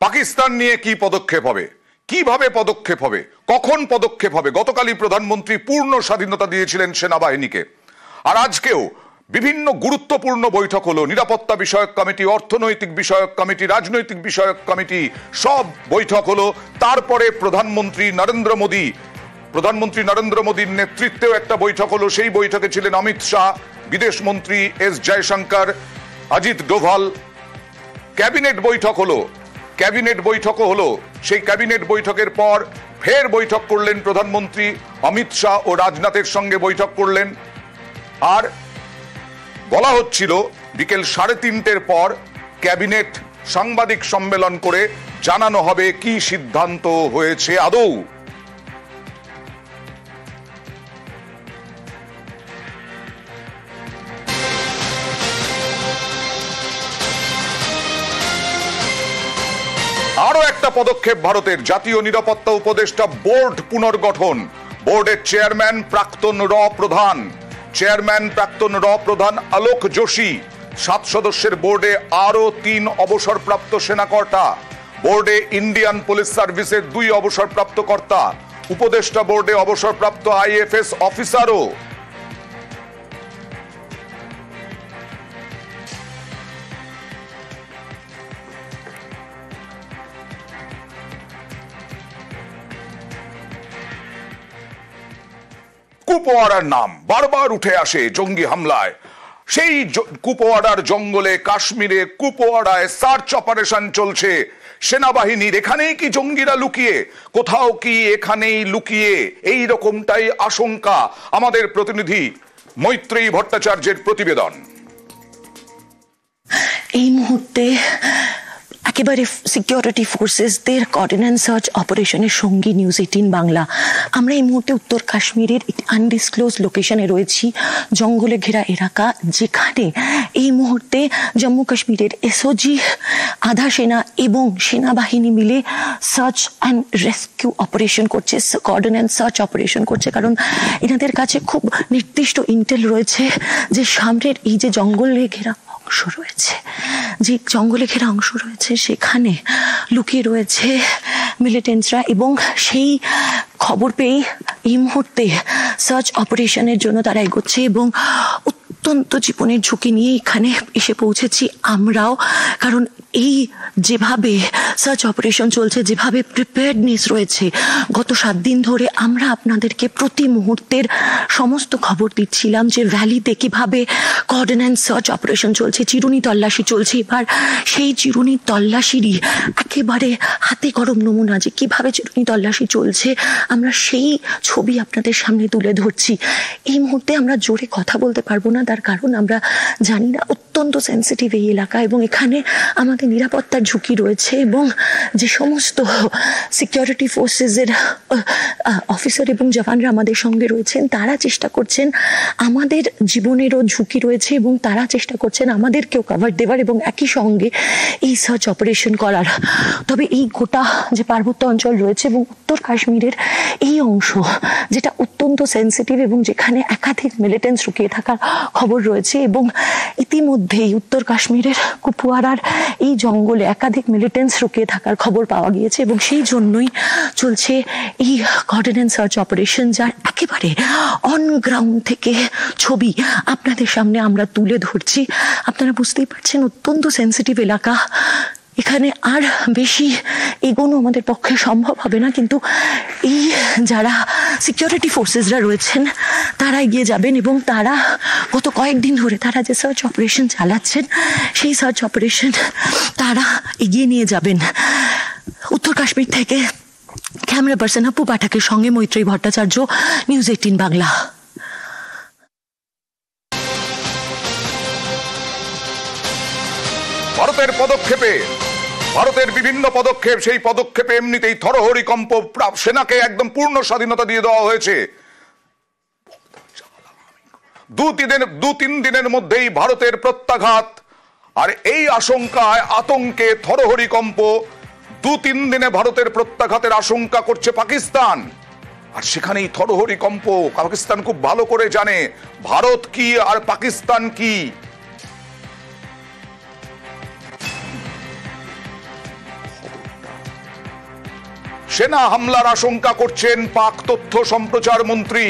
পাকিস্তান নিয়ে কি পদক্ষেপ হবে, কিভাবে পদক্ষেপ হবে, কখন পদক্ষেপ হবে? গতকালই প্রধানমন্ত্রী পূর্ণ স্বাধীনতা দিয়েছিলেন সেনাবাহিনীকে, আর আজকেও বিভিন্ন গুরুত্বপূর্ণ বৈঠক হলো। নিরাপত্তা বিষয়ক কমিটি, অর্থনৈতিক বিষয়ক কমিটি, রাজনৈতিক বিষয়ক কমিটি, সব বৈঠক হলো। তারপরে প্রধানমন্ত্রী নরেন্দ্র মোদীর নেতৃত্বেও একটা বৈঠক হলো। সেই বৈঠকে ছিলেন অমিত শাহ, বিদেশ মন্ত্রী এস জয়শঙ্কর, অজিত ডোভাল। ক্যাবিনেট বৈঠকও হলো। সেই ক্যাবিনেট বৈঠকের পর ফের বৈঠক করলেন প্রধানমন্ত্রী, অমিত শাহ ও রাজনাথের সঙ্গে বৈঠক করলেন। আর বলা হচ্ছিল বিকেল 3:30 পর ক্যাবিনেট সাংবাদিক সম্মেলন করে জানানো হবে কি সিদ্ধান্ত হয়েছে আদৌ। আরো একটা পদক্ষেপ ভারতের। জাতীয় নিরাপত্তা উপদেষ্টা বোর্ড পুনর্গঠন। বোর্ডের চেয়ারম্যান প্রাক্তন র প্রধান আলোক যোশী। 7 সদস্যের বোর্ডে আরো 3 অবসরপ্রাপ্ত সেনাকর্তা। বোর্ডে ইন্ডিয়ান পুলিশ সার্ভিসের 2 অবসরপ্রাপ্ত কর্তা। উপদেষ্টা বোর্ডে অবসরপ্রাপ্ত আইএফএস অফিসারও। কুপওয়ারার নাম বারবার উঠে আসে জঙ্গি হামলায়। সেই কুপওয়ারার জঙ্গলে, কাশ্মীরে কুপওয়ারায় সার্চ অপারেশন চলছে সেনাবাহিনীর। এখানেই কি জঙ্গিরা লুকিয়ে, কোথাও কি এখানেই লুকিয়ে? এই রকমটাই আশঙ্কা। আমাদের প্রতিনিধি মৈত্রেয়ী ভট্টাচার্যের প্রতিবেদন। এই মুহূর্তে একেবারে সিকিউরিটি ফোর্সেসদের কোঅর্ডিনেট সার্চ অপারেশনের সঙ্গী নিউজ 18 বাংলা। আমরা এই মুহূর্তে উত্তর কাশ্মীরের একটি আনডিসক্লোজ লোকেশনে রয়েছি, জঙ্গলে ঘেরা এলাকা, যেখানে এই মুহূর্তে জম্মু কাশ্মীরের এসওজি, আধা সেনা এবং সেনাবাহিনী মিলে সার্চ অ্যান্ড রেস্কিউ অপারেশন করছে, কোঅর্ডিনেট সার্চ অপারেশন করছে। কারণ এনাদের কাছে খুব নির্দিষ্ট ইন্টেল রয়েছে যে সামনের এই যে জঙ্গলে ঘেরা অংশ রয়েছে সেখানে লুকিয়ে রয়েছে মিলিটেন্টসরা, এবং সেই খবর পেয়ে এই মুহূর্তে সার্চ অপারেশনের জন্য তারা এগোচ্ছে এবং অত্যন্ত জীবনের ঝুঁকি নিয়ে এখানে এসে পৌঁছেছি আমরাও। কারণ এই যেভাবে সার্চ অপারেশন চলছে, যেভাবে প্রিপেয়ার্ডনেস রয়েছে, গত 7 দিন ধরে আমরা আপনাদেরকে প্রতি মুহূর্তের সমস্ত খবর দিচ্ছিলাম যে ভ্যালিতে কিভাবে কোঅর্ডিনেট সার্চ অপারেশন চলছে, চিরুনি তল্লাশি চলছে। এবার সেই চিরুনি তল্লাশিরই একেবারে হাতে গরম নমুনা যে কিভাবে চিরুনি তল্লাশি চলছে, আমরা সেই ছবি আপনাদের সামনে তুলে ধরছি। এই মুহূর্তে আমরা জোরে কথা বলতে পারবো না, তার কারণ আমরা জানি না, অত্যন্ত সেন্সিটিভ এই এলাকা এবং এখানে আমাদের নিরাপত্তার ঝুঁকি রয়েছে। এবং যে সমস্ত সিকিউরিটি ফোর্সেসের অফিসার এবং জওয়ানরা আমাদের সঙ্গে রয়েছেন, তারা চেষ্টা করছেন, আমাদের জীবনেরও ঝুঁকি রয়েছে এবং তারা চেষ্টা করছেন আমাদেরকেও কভার দেওয়ার এবং একই সঙ্গে এই সার্চ অপারেশন করার। তবে এই গোটা যে পার্বত্য অঞ্চল রয়েছে এবং উত্তর কাশ্মীরের এই অংশ, যেটা অত্যন্ত সেন্সিটিভ এবং যেখানে একাধিক মিলিটেন্টস লুকিয়ে থাকার খবর রয়েছে, এবং ইতিমধ্যেই উত্তর কাশ্মীরের কুপওয়ারার এই জঙ্গলে একাধিক মিলিটেন্টস লুকিয়ে থাকার খবর পাওয়া গিয়েছে এবং সেই জন্যই চলছে এই কোঅর্ডিনেট সার্চ অপারেশন, যার একেবারে অন গ্রাউন্ড থেকে ছবি আপনাদের সামনে আমরা তুলে ধরছি। আপনারা বুঝতেই পারছেন অত্যন্ত সেন্সিটিভ এলাকা, এখানে আর বেশি এগোনো আমাদের পক্ষে সম্ভব হবে না, কিন্তু এই যারা সিকিউরিটি ফোর্সেসরা রয়েছেন তারা এগিয়ে যাবেন এবং তারা গত কয়েকদিন ধরে তারা যে সার্চ অপারেশন চালাচ্ছেন সেই সার্চ অপারেশন তারা এগিয়ে নিয়ে যাবেন। উত্তর কাশ্মীর থেকে ক্যামেরা পার্সন আপু পাঠকের সঙ্গে মৈত্রেয়ী ভট্টাচার্য, নিউজ 18 বাংলা। ভারতের বিভিন্ন পদক্ষেপ, সেই পদক্ষেপে এমনিতেই থরহরিকম্প, সেনাকে একদম পূর্ণ স্বাধীনতা দিয়ে দেওয়া হয়েছে। 2-3 দিনের মধ্যেই ভারতের প্রত্যাঘাত, আর এই আশঙ্কায়, আতঙ্কে, থরহরিকম্প, 2-3 দিনে ভারতের প্রত্যাঘাতের আশঙ্কা করছে পাকিস্তান। আর সেখানেই থরহরিকম্প। পাকিস্তান খুব ভালো করে জানে ভারত কি আর পাকিস্তান কি। সেনা হামলার আশঙ্কা করছেন পাক তথ্য সম্প্রচার মন্ত্রী।